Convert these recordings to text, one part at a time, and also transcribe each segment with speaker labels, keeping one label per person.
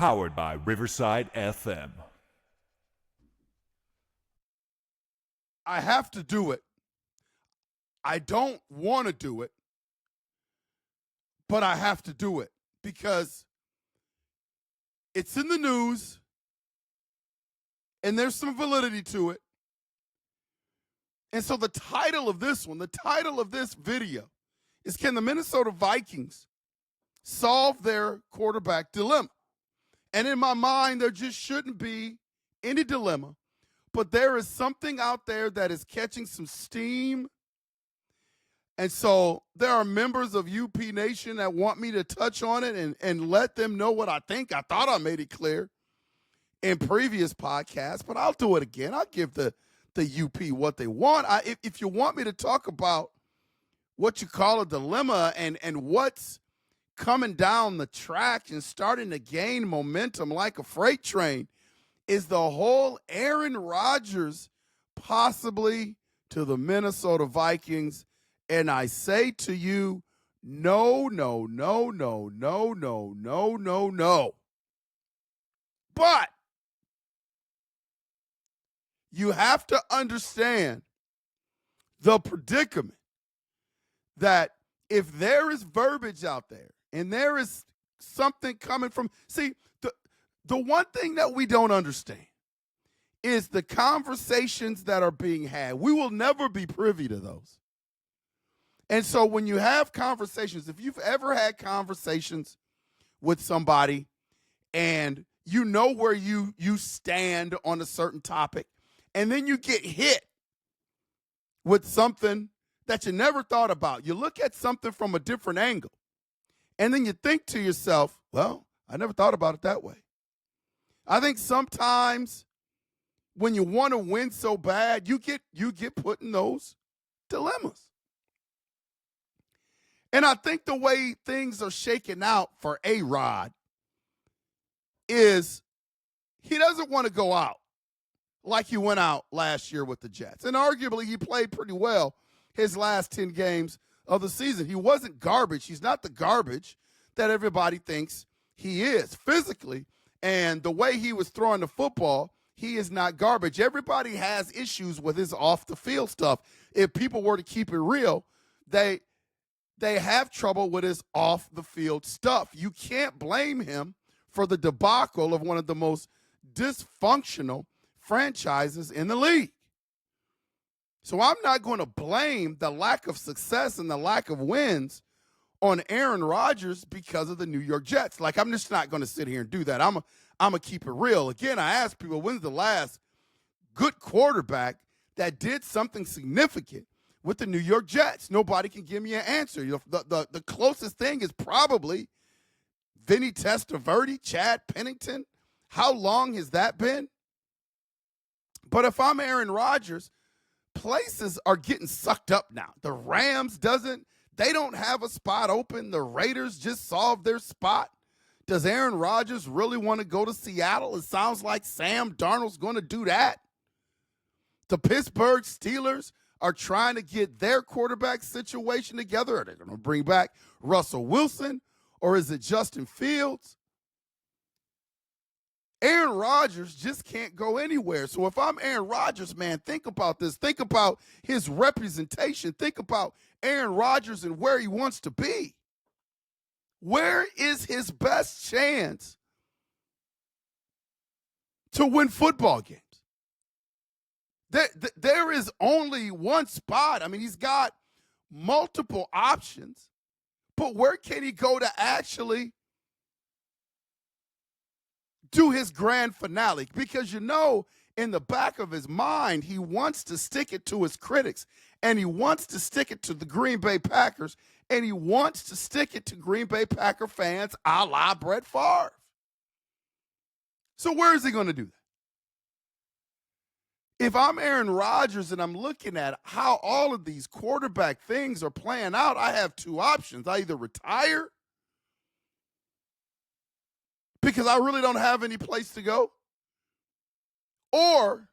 Speaker 1: Powered by Riverside FM.
Speaker 2: I have to do it. I don't want to do it, but I have to do it because it's in the news and there's some validity to it. And so the title of this video is, can the Minnesota Vikings solve their quarterback dilemma? And in my mind, there just shouldn't be any dilemma, but there is something out there that is catching some steam. And so there are members of UP Nation that want me to touch on it and let them know what I think. I thought I made it clear in previous podcasts, but I'll do it again. I'll give the UP what they want. If you want me to talk about what you call a dilemma and what's coming down the track and starting to gain momentum like a freight train, is the whole Aaron Rodgers possibly to the Minnesota Vikings. And I say to you, no, no, no, no, no, no, no, no, no. But you have to understand the predicament that if there is verbiage out there and there is something coming from, see, the one thing that we don't understand is the conversations that are being had. We will never be privy to those. And so when you have conversations, if you've ever had conversations with somebody and you know where you stand on a certain topic, and then you get hit with something that you never thought about. You look at something from a different angle, and then you think to yourself, well, I never thought about it that way. I think sometimes when you want to win so bad, you get put in those dilemmas. And I think the way things are shaking out for A-Rod is he doesn't want to go out like he went out last year with the Jets. And arguably he played pretty well his last 10 games of the season. He wasn't garbage. He's not the garbage that everybody thinks he is physically. And the way he was throwing the football, he is not garbage. Everybody has issues with his off-the-field stuff. If people were to keep it real, they have trouble with his off-the-field stuff. You can't blame him for the debacle of one of the most dysfunctional franchises in the league. So I'm not going to blame the lack of success and the lack of wins on Aaron Rodgers because of the New York Jets. Like, I'm just not going to sit here and do that. I'm going to keep it real. Again, I ask people, when's the last good quarterback that did something significant with the New York Jets? Nobody can give me an answer. You know, the closest thing is probably Vinny Testaverde, Chad Pennington. How long has that been? But if I'm Aaron Rodgers, places are getting sucked up now. The Rams they don't have a spot open. The Raiders just solved their spot. Does Aaron Rodgers really want to go to Seattle? It sounds like Sam Darnold's going to do that. The Pittsburgh Steelers are trying to get their quarterback situation together. Are they going to bring back Russell Wilson, or is it Justin Fields? Aaron Rodgers just can't go anywhere. So if I'm Aaron Rodgers, man, think about this. Think about his representation. Think about Aaron Rodgers and where he wants to be. Where is his best chance to win football games? There is only one spot. I mean, he's got multiple options, but where can he go to actually do his grand finale? Because, you know, in the back of his mind, he wants to stick it to his critics, and he wants to stick it to the Green Bay Packers, and he wants to stick it to Green Bay Packer fans a la Brett Favre. So where is he going to do that? If I'm Aaron Rodgers and I'm looking at how all of these quarterback things are playing out, I have two options. I either retire because I really don't have any place to go, or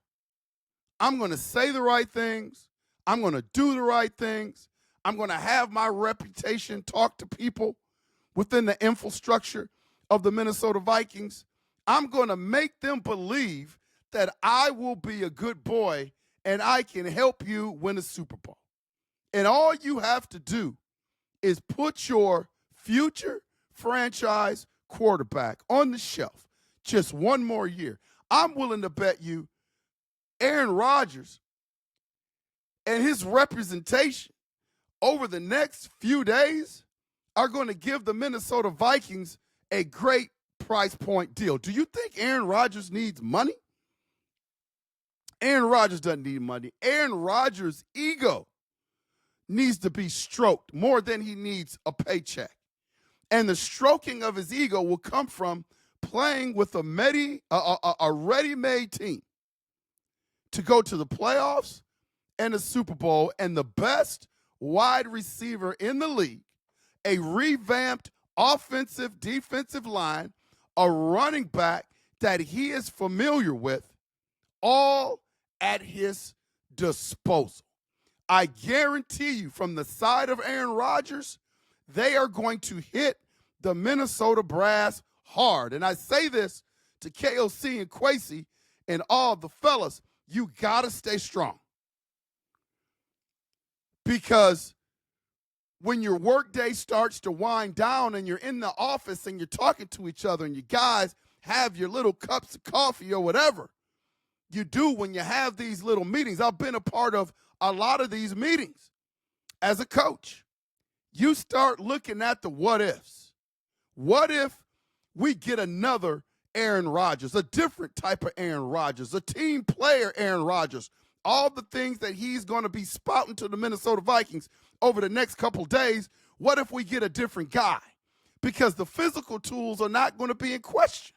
Speaker 2: I'm going to say the right things. I'm going to do the right things. I'm going to have my reputation, talk to people within the infrastructure of the Minnesota Vikings, I'm going to make them believe that I will be a good boy and I can help you win a Super Bowl. And all you have to do is put your future franchise quarterback on the shelf just one more year. I'm willing to bet you Aaron Rodgers and his representation over the next few days are going to give the Minnesota Vikings a great price point deal. Do you think Aaron Rodgers needs money? Aaron Rodgers doesn't need money. Aaron Rodgers' ego needs to be stroked more than he needs a paycheck. And the stroking of his ego will come from playing with a ready-made team to go to the playoffs and the Super Bowl, and the best wide receiver in the league, a revamped offensive, defensive line, a running back that he is familiar with, all at his disposal. I guarantee you, from the side of Aaron Rodgers, they are going to hit the Minnesota brass hard. And I say this to KOC and Kwesi and all the fellas, you got to stay strong. Because when your workday starts to wind down and you're in the office and you're talking to each other and you guys have your little cups of coffee or whatever you do when you have these little meetings. I've been a part of a lot of these meetings as a coach. You start looking at the what ifs. What if we get another Aaron Rodgers, a different type of Aaron Rodgers, a team player Aaron Rodgers, all the things that he's going to be spouting to the Minnesota Vikings over the next couple days? What if we get a different guy? Because the physical tools are not going to be in question.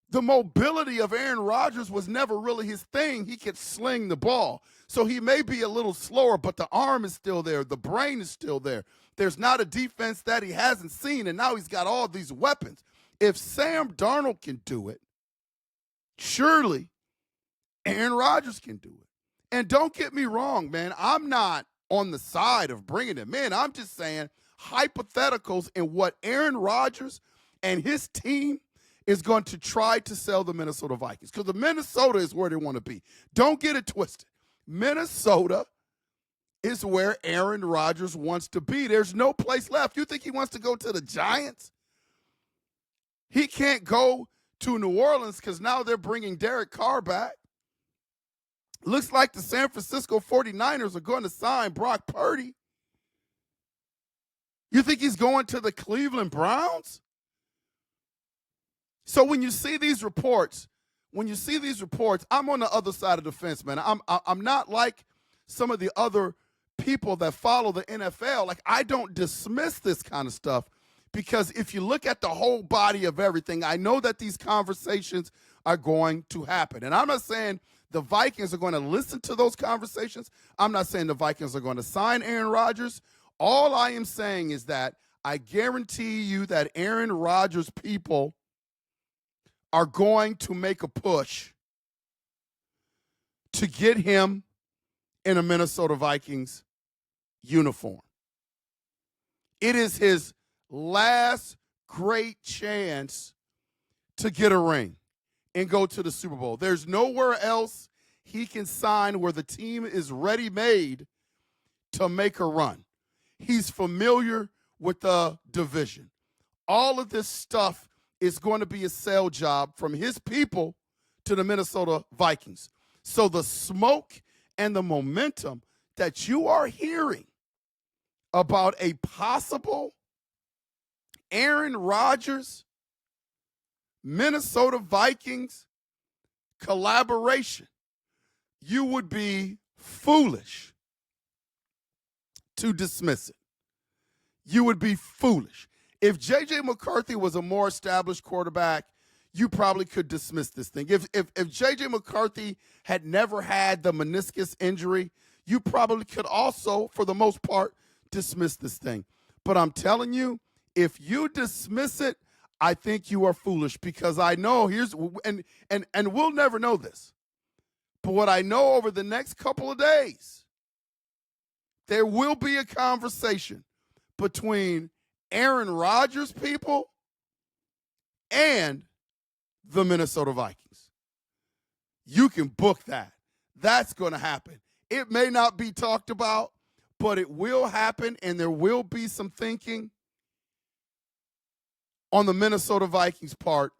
Speaker 2: The mobility of Aaron Rodgers was never really his thing. He could sling the ball. So he may be a little slower, but the arm is still there. The brain is still there. There's not a defense that he hasn't seen, and now he's got all these weapons. If Sam Darnold can do it, surely Aaron Rodgers can do it. And don't get me wrong, man. I'm not on the side of bringing him in. I'm just saying hypotheticals in what Aaron Rodgers and his team is going to try to sell the Minnesota Vikings. Because the Minnesota is where they want to be. Don't get it twisted. Minnesota is where Aaron Rodgers wants to be. There's no place left. You think he wants to go to the Giants? He can't go to New Orleans because now they're bringing Derek Carr back. Looks like the San Francisco 49ers are going to sign Brock Purdy. You think he's going to the Cleveland Browns? So when you see these reports, I'm on the other side of the fence, man. I'm not like some of the other people that follow the NFL. Like, I don't dismiss this kind of stuff because if you look at the whole body of everything, I know that these conversations are going to happen. And I'm not saying the Vikings are going to listen to those conversations. I'm not saying the Vikings are going to sign Aaron Rodgers. All I am saying is that I guarantee you that Aaron Rodgers people are going to make a push to get him in a Minnesota Vikings uniform. It is his last great chance to get a ring and go to the Super Bowl. There's nowhere else he can sign where the team is ready-made to make a run. He's familiar with the division. All of this stuff is going to be a sell job from his people to the Minnesota Vikings. So the smoke and the momentum that you are hearing about a possible Aaron Rodgers, Minnesota Vikings collaboration, you would be foolish to dismiss it. You would be foolish. If JJ McCarthy was a more established quarterback, you probably could dismiss this thing. If JJ McCarthy had never had the meniscus injury, you probably could also, for the most part, dismiss this thing. But I'm telling you, if you dismiss it, I think you are foolish because I know and we'll never know this. But what I know over the next couple of days, there will be a conversation between Aaron Rodgers people and the Minnesota Vikings. You can book that. That's going to happen. It may not be talked about, but it will happen, and there will be some thinking on the Minnesota Vikings' part.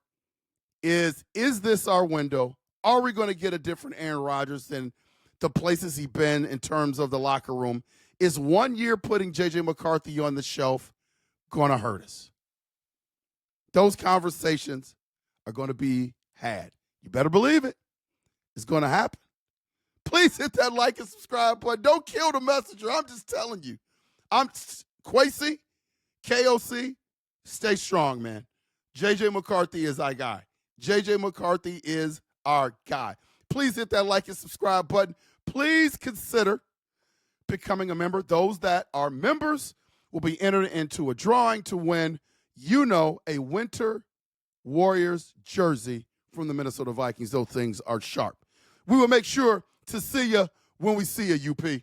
Speaker 2: Is this our window? Are we going to get a different Aaron Rodgers than the places he's been in terms of the locker room? Is 1 year putting JJ McCarthy on the shelf going to hurt us? Those conversations are going to be had. You better believe it. It's going to happen. Please hit that like and subscribe button. Don't kill the messenger. I'm just telling you. I'm Quasi, KOC, stay strong, man. JJ McCarthy is our guy. JJ McCarthy is our guy. Please hit that like and subscribe button. Please consider becoming a member. Those that are members will be entered into a drawing to win, a Winter Warriors jersey from the Minnesota Vikings. Those things are sharp. We will make sure to see you when we see you, UP.